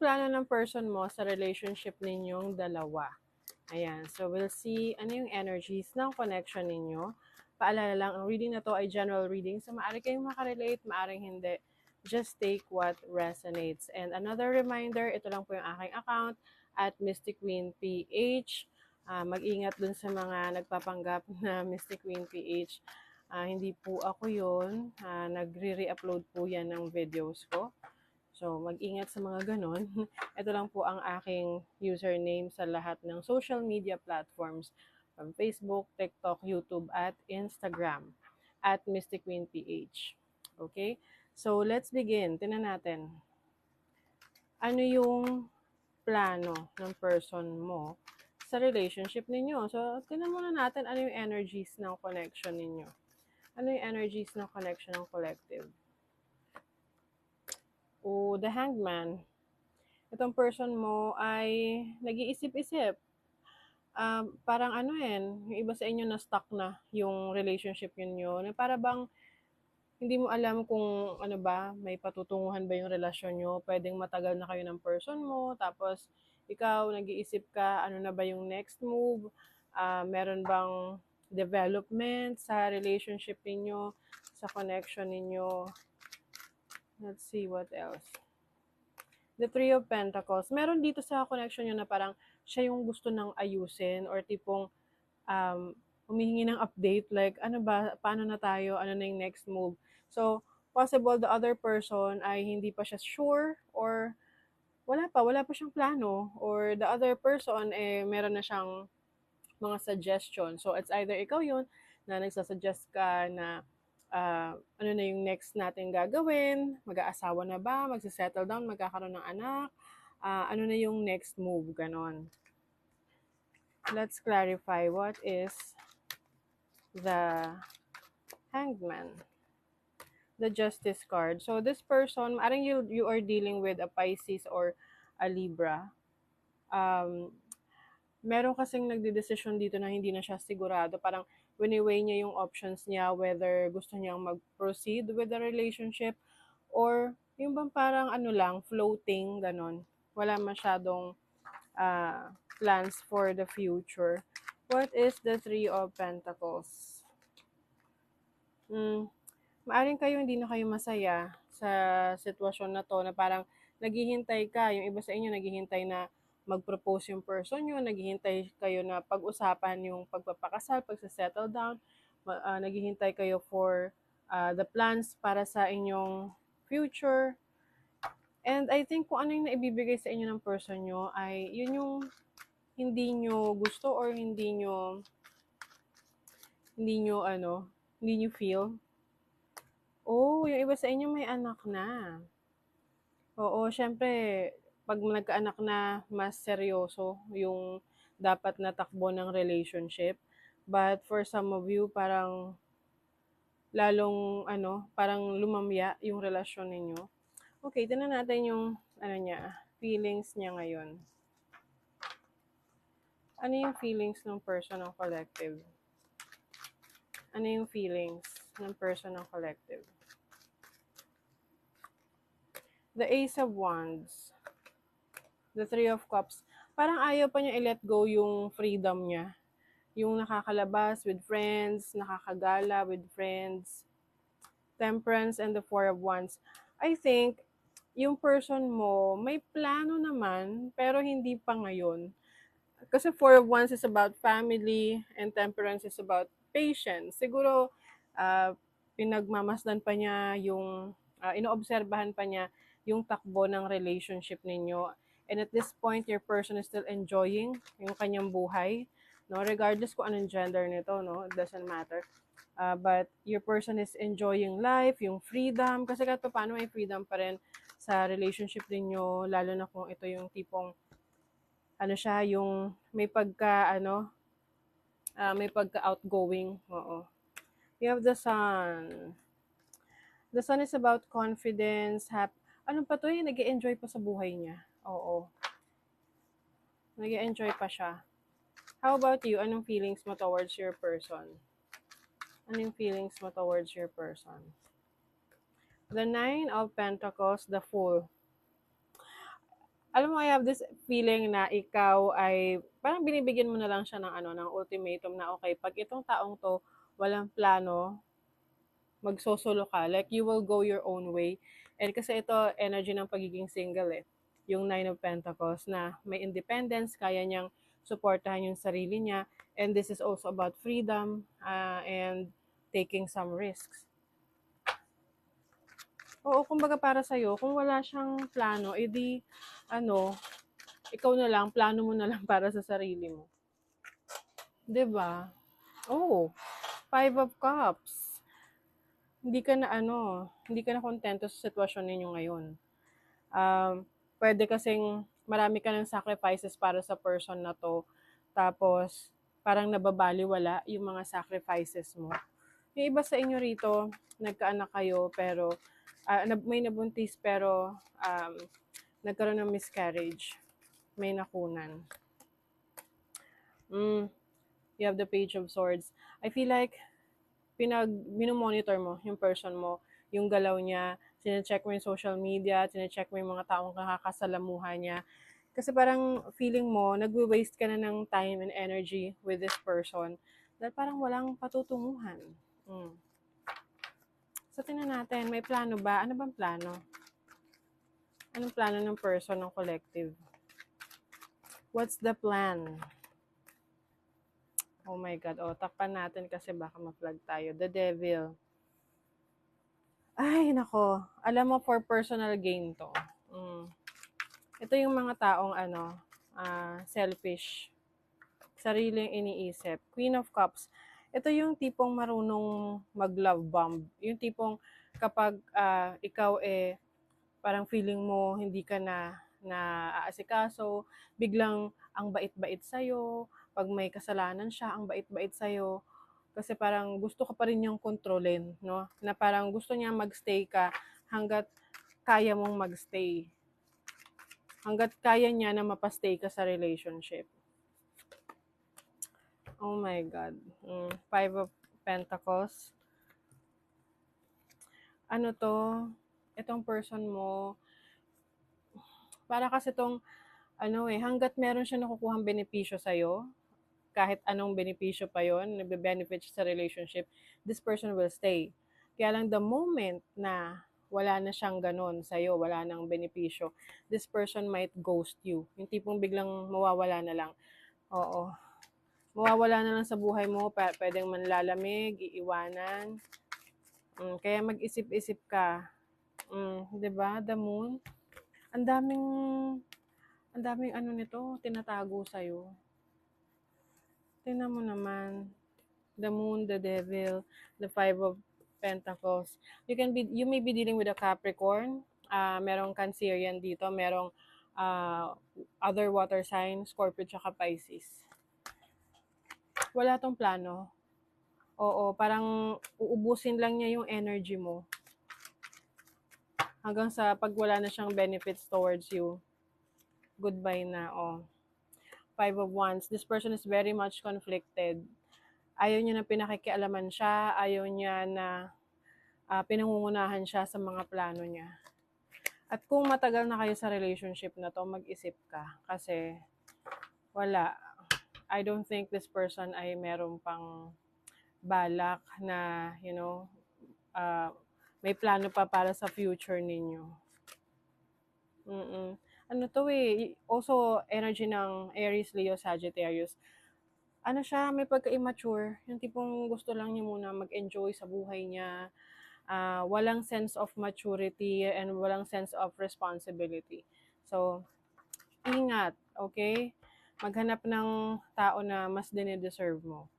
plano ng person mo sa relationship ninyong dalawa? Ayan. So, we'll see ano yung energies ng connection ninyo. Paalala lang, ang reading na to ay general reading. So, maaari kayong makarelate, maaring hindi. Just take what resonates. And another reminder, ito lang po yung aking account at Mystic Queen PH. Mag-ingat dun sa mga nagpapanggap na Mystic Queen PH. Hindi po ako yun. Nagre-re-upload po yan ng videos ko. So, mag-ingat sa mga ganon. Ito lang po ang aking username sa lahat ng social media platforms from Facebook, TikTok, YouTube, at Instagram at Mystic Queen PH. Okay? So, let's begin. Tingnan natin. Ano yung plano ng person mo sa relationship ninyo? So, tingnan muna natin ano yung energies ng connection ninyo. Ano yung energies ng connection ng collective? O, the Hangman. Itong person mo ay nag-iisip-isip. Parang ano yung iba sa inyo na stuck na yung relationship niyo na para bang hindi mo alam kung ano ba, may patutunguhan ba yung relasyon nyo, pwedeng matagal na kayo ng person mo, tapos ikaw nag-iisip ka, ano na ba yung next move, meron bang development sa relationship niyo, sa connection niyo. Let's see what else. The Three of Pentacles. Meron dito sa connection nyo na parang siya yung gusto nang ayusin or tipong humihingi ng update like ano ba, paano na tayo, ano na yung next move. So, possible the other person ay hindi pa siya sure or wala pa siyang plano or the other person meron na siyang mga suggestion. So, it's either ikaw yun na nagsasuggest ka na ano na yung next natin gagawin, mag-aasawa na ba, magsisettle down, magkakaroon ng anak, ano na yung next move, ganon. Let's clarify what is the Hangman, the Justice card. So this person, maaaring you are dealing with a Pisces or a Libra. Meron kasing nagdedesisyon dito na hindi na siya sigurado. Parang wini-weigh niya yung options niya, whether gusto niyang mag-proceed with the relationship or yung bang parang ano lang, floating, ganon. Wala masyadong plans for the future. What is the Three of Pentacles? Maaring kayo hindi na kayo masaya sa sitwasyon na to na parang naghihintay ka, yung iba sa inyo naghihintay na mag-propose yung person nyo, naghihintay kayo na pag-usapan yung pagpapakasal, pagsa-settle down, naghihintay kayo for the plans para sa inyong future. And I think kung ano yung naibibigay sa inyo ng person nyo ay yun yung hindi nyo gusto or hindi nyo feel. Oh, yung iba sa inyo may anak na. Oo, syempre, pag nagkaanak na, mas seryoso yung dapat na takbo ng relationship. But for some of you, parang lalong, parang lumamya yung relasyon ninyo. Okay, tingnan natin yung, feelings niya ngayon. Ano yung feelings ng person ng collective? Ano yung feelings ng person ng collective? The Ace of Wands. The Three of Cups. Parang ayaw pa niya i-let go yung freedom niya. Yung nakakalabas with friends, nakakagala with friends. Temperance and the Four of Wands. I think, yung person mo, may plano naman, pero hindi pa ngayon. Kasi Four of Wands is about family, and Temperance is about patience. Siguro, pinagmamasdan pa niya yung, inoobserbahan pa niya yung takbo ng relationship ninyo. And at this point, your person is still enjoying yung kanyang buhay. No? Regardless kung anong gender nito, no? It doesn't matter. But your person is enjoying life, yung freedom. Kasi kahit paano may freedom pa rin sa relationship ninyo, lalo na kung ito yung tipong siya, yung may may pagka-outgoing. Oo. You have the Sun. The Sun is about confidence, ano pa to yung nag-e-enjoy pa sa buhay niya. Oo. Nag-e-enjoy pa siya. How about you? Anong feelings mo towards your person? Anong feelings mo towards your person? The Nine of Pentacles, the Fool. Alam mo, I have this feeling na ikaw ay parang binibigyan mo na lang siya ng ano, ng ultimatum na okay, pag itong taong 'to walang plano, magsosolo ka, like you will go your own way. And kasi ito energy ng pagiging single eh. Yung Nine of Pentacles na may independence, kaya niyang suportahan yung sarili niya. And this is also about freedom and taking some risks. Oo, kumbaga para sa'yo, kung wala siyang plano, edi ano, ikaw na lang, plano mo na lang para sa sarili mo. 'Di ba? Oh, Five of Cups. Hindi ka na ano, hindi ka na kontento sa sitwasyon ninyo ngayon. Pwede kasing marami ka ng sacrifices para sa person na to. Tapos, parang nababaliwala yung mga sacrifices mo. Yung iba sa inyo rito, nagkaanak kayo, pero may nabuntis, pero nagkaroon ng miscarriage. May nakunan. You have the Page of Swords. I feel like minomonitor mo yung person mo, yung galaw niya, sinecheck mo yung social media, sinecheck mo yung mga taong kakasalamuhan niya. Kasi parang feeling mo, nagwe-waste ka na ng time and energy with this person dahil parang walang patutunguhan. So, tingnan natin, may plano ba? Ano bang plano? Anong plano ng person, ng collective? What's the plan? Oh my God. Takpan natin kasi baka ma-flag tayo. The Devil. Ay, nako. Alam mo, for personal gain to. Ito yung mga taong selfish. Sariling iniisip. Queen of Cups. Ito yung tipong marunong mag-love bomb. Yung tipong kapag ikaw parang feeling mo hindi ka na aasikaso, biglang ang bait-bait sa'yo, pag may kasalanan siya, ang bait-bait sa'yo, kasi parang gusto ka pa rin niyang kontrolin, no? Na parang gusto niya magstay ka hanggat kaya mong magstay. Hanggat kaya niya na mapastay ka sa relationship. Oh my God. Five of Pentacles. Ano to? Itong person mo, para kasi itong, hanggat meron siya nakukuhang benepisyo sa'yo, kahit anong benepisyo pa yon, nagbe-benefit siya sa relationship, this person will stay. Kaya lang the moment na wala na siyang ganun sa'yo, wala nang benepisyo, this person might ghost you. Yung tipong biglang mawawala na lang. Oo. Mawawala na lang sa buhay mo, pwedeng manlalamig, iiwanan. Kaya mag-isip-isip ka. 'Di ba? The Moon. Ang daming nito, tinatago sa'yo. Tingnan mo naman. The Moon, the Devil, the Five of Pentacles. You may be dealing with a Capricorn. Merong Cancerian dito, merong other water sign, Scorpio tsaka Pisces. Wala tong plano. Oo, parang uubusin lang niya yung energy mo. Hanggang sa pag wala na siyang benefits towards you, goodbye na. Five of Wands. This person is very much conflicted. Ayaw niya na pinakikialaman siya, ayaw niya na pinangungunahan siya sa mga plano niya. At kung matagal na kayo sa relationship na to, mag-isip ka. Kasi wala. I don't think this person ay meron pang balak na, may plano pa para sa future ninyo. Ano to also energy ng Aries, Leo, Sagittarius. Ano siya, may pagka-immature. Yung tipong gusto lang niya muna mag-enjoy sa buhay niya. Walang sense of maturity and walang sense of responsibility. So, ingat, okay? Maghanap ng tao na mas dinideserve mo.